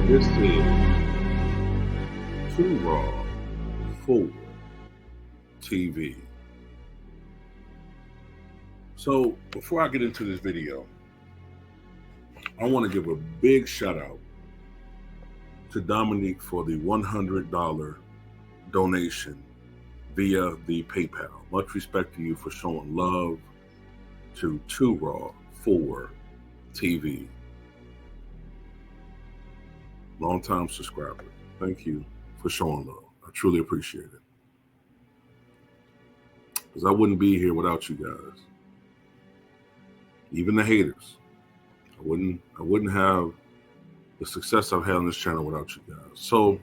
This is Too Raw for TV. So before I get into this video, I want to give a big shout out to Dominique for the $100 donation via the PayPal. Much respect to you for showing love to Too Raw for TV. Long-time subscriber. Thank you for showing love. I truly appreciate it. Because I wouldn't be here without you guys. Even the haters. I wouldn't have the success I've had on this channel without you guys. So,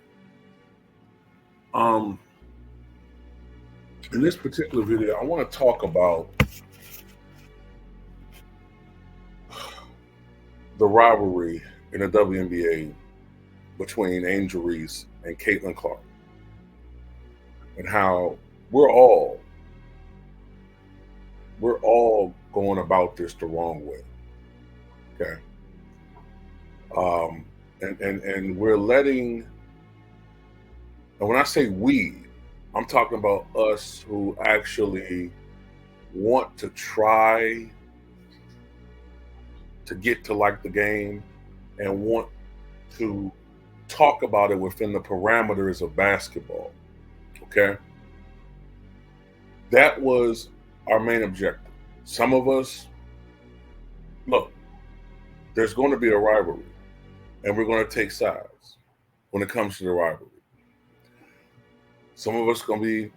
in this particular video, I want to talk about the rivalry in the WNBA between Angel Reese and Caitlin Clark, and how we're all going about this the wrong way. Okay. And we're letting, and when I say we, I'm talking about us who actually want to try to get to like the game and want to talk about it within the parameters of basketball. Okay. That was our main objective. Some of us, look, there's going to be a rivalry, and we're going to take sides when it comes to the rivalry. Some of us are going to be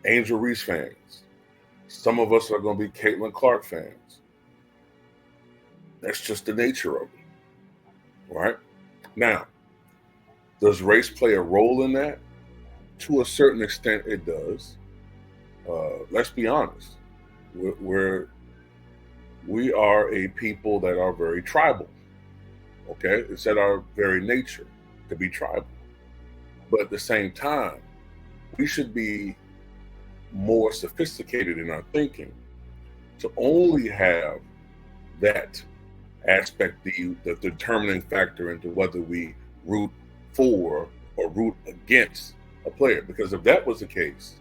Angel Reese fans. Some of us are going to be Caitlin Clark fans. That's just the nature of it, right? Now, does race play a role in that? To a certain extent, it does. Let's be honest. We are a people that are very tribal. Okay, it's at our very nature to be tribal. But at the same time, we should be more sophisticated in our thinking to only have that aspect be the determining factor into whether we root for or root against a player. Because if that was the case,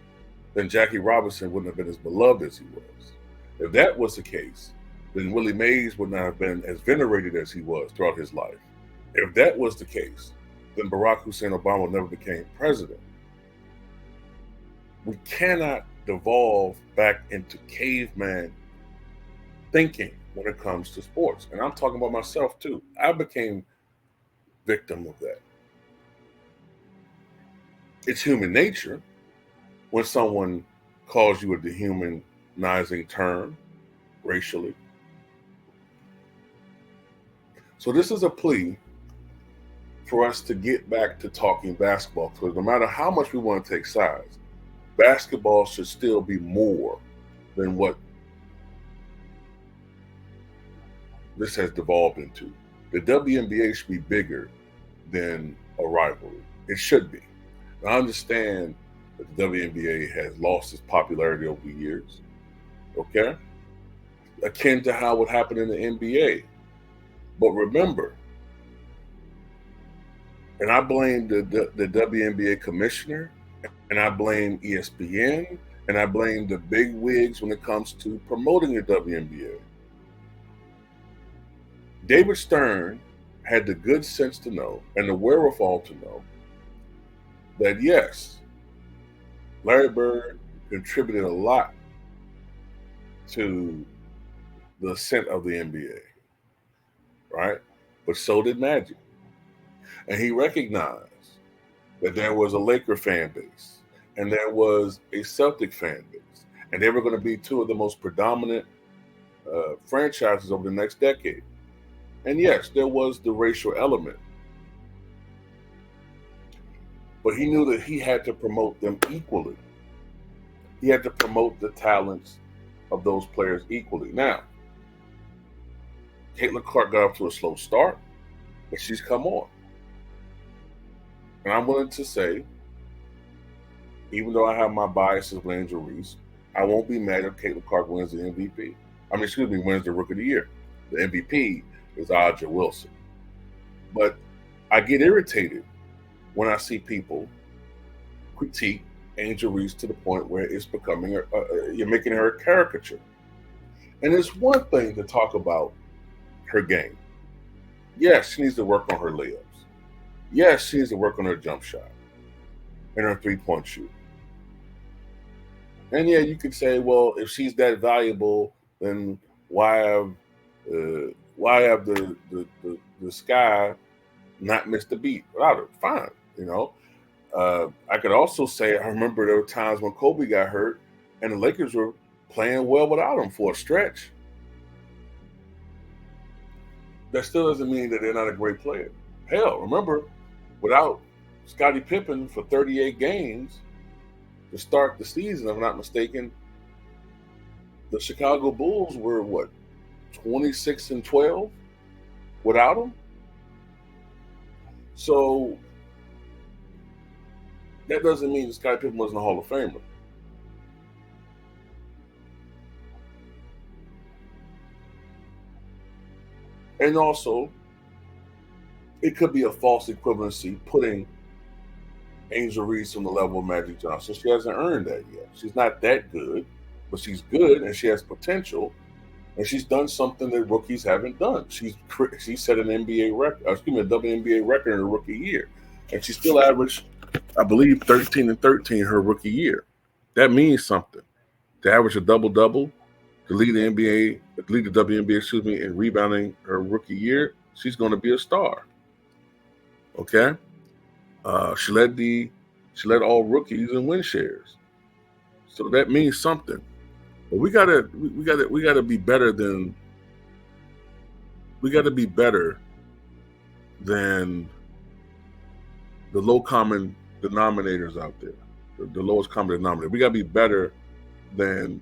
then Jackie Robinson wouldn't have been as beloved as he was. If that was the case, then Willie Mays would not have been as venerated as he was throughout his life. If that was the case, then Barack Hussein Obama never became president. We cannot devolve back into caveman thinking when it comes to sports. And I'm talking about myself too. I became victim of that. It's human nature when someone calls you a dehumanizing term racially. So this is a plea for us to get back to talking basketball, because no matter how much we want to take sides, basketball should still be more than what this has devolved into. The WNBA should be bigger than a rivalry. It should be. I understand that the WNBA has lost its popularity over the years, okay? Akin to how it happened in the NBA. But remember, and I blame the WNBA commissioner, and I blame ESPN, and I blame the big wigs when it comes to promoting the WNBA. David Stern had the good sense to know, and the wherewithal to know, that yes, Larry Bird contributed a lot to the ascent of the NBA, right? But so did Magic. And he recognized that there was a Laker fan base and there was a Celtic fan base, and they were going to be two of the most predominant franchises over the next decade. And yes, there was the racial element. But he knew that he had to promote them equally. He had to promote the talents of those players equally. Now, Caitlin Clark got off to a slow start, but she's come on. And I'm willing to say, even though I have my biases with Angel Reese, I won't be mad if Caitlin Clark wins the MVP. Wins the Rookie of the Year. The MVP is Aja Wilson. But I get irritated when I see people critique Angel Reese to the point where it's becoming you're making her a caricature. And it's one thing to talk about her game. Yes, she needs to work on her layups. Yes, she needs to work on her jump shot and her three-point shoot. And yeah, you could say, well, if she's that valuable, then why have the Sky not missed a beat without her? Fine, you know. I could also say I remember there were times when Kobe got hurt and the Lakers were playing well without him for a stretch. That still doesn't mean that they're not a great player. Hell, remember, without Scottie Pippen for 38 games to start the season, if I'm not mistaken, the Chicago Bulls were what, 26-12 without him? So that doesn't mean that Scottie Pippen wasn't a Hall of Famer. And also, it could be a false equivalency putting Angel Reese on the level of Magic Johnson. She hasn't earned that yet. She's not that good, but she's good and she has potential. And she's done something that rookies haven't done. She set an NBA record, a WNBA record in her rookie year. And she still averaged, I believe, 13-13 her rookie year. That means something. To average a double-double, to lead the NBA, lead the WNBA, in rebounding her rookie year, she's going to be a star. Okay? She led all rookies in win shares. So that means something. But we gotta be better than the low common denominators out there. The lowest common denominator. We gotta be better than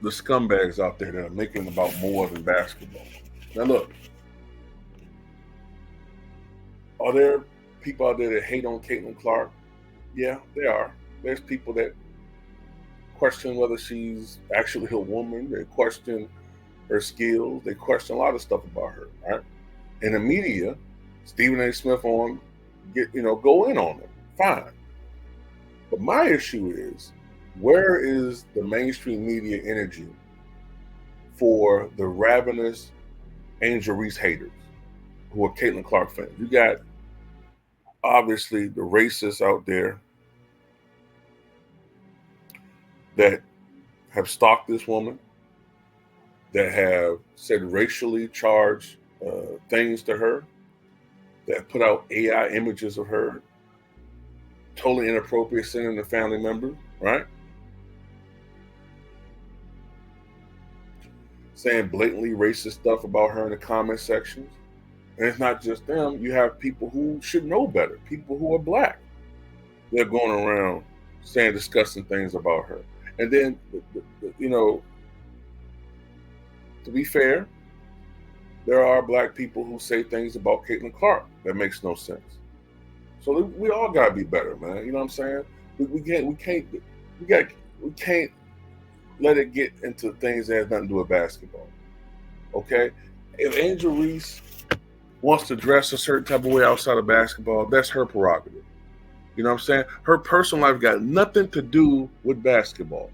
the scumbags out there that are making about more than basketball. Now look, are there people out there that hate on Caitlin Clark? Yeah, there are. There's people that question whether she's actually a woman. They question her skills. They question a lot of stuff about her, right? In the media, Stephen A. Smith go in on them. Fine. But my issue is, where is the mainstream media energy for the ravenous Angel Reese haters who are Caitlin Clark fans? You got, obviously, the racists out there that have stalked this woman, that have said racially charged things to her, that put out AI images of her, totally inappropriate, sending to family members, right? Saying blatantly racist stuff about her in the comment sections. And it's not just them. You have people who should know better, people who are black. They're going around saying disgusting things about her. And then, to be fair, there are black people who say things about Caitlin Clark that makes no sense. So we all gotta be better, man. You know what I'm saying? We can't let it get into things that have nothing to do with basketball. Okay? If Angel Reese wants to dress a certain type of way outside of basketball, that's her prerogative. You know what I'm saying? Her personal life got nothing to do with basketball.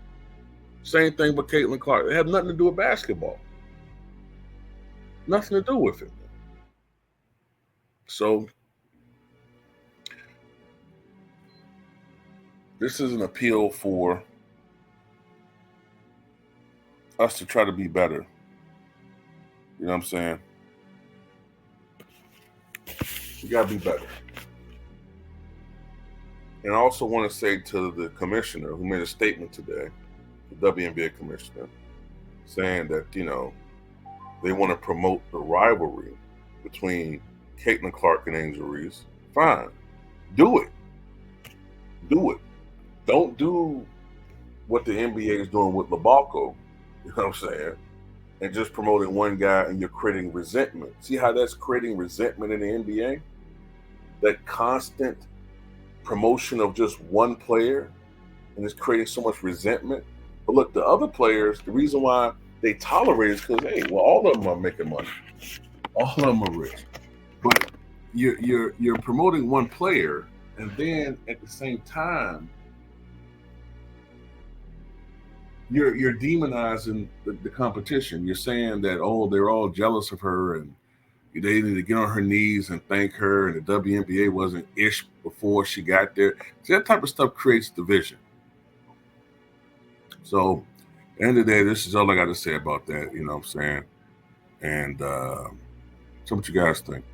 Same thing with Caitlin Clark. It had nothing to do with basketball. Nothing to do with it. So this is an appeal for us to try to be better. You know what I'm saying? We got to be better. And I also want to say to the commissioner who made a statement today, the WNBA commissioner, saying that, they want to promote the rivalry between Caitlin Clark and Angel Reese. Fine. Do it. Do it. Don't do what the NBA is doing with Labalco, you know what I'm saying, and just promoting one guy and you're creating resentment. See how that's creating resentment in the NBA? That constant promotion of just one player, and it's creating so much resentment. But look, the other players, the reason why they tolerate it is because, hey, well, all of them are making money. All of them are rich. But you're promoting one player, and then at the same time you're demonizing the competition. You're saying that, oh, they're all jealous of her and they need to get on her knees and thank her, and the WNBA wasn't ish before she got there. So that type of stuff creates division. So at the end of the day, this is all I got to say about that. You know what I'm saying? And so what you guys think?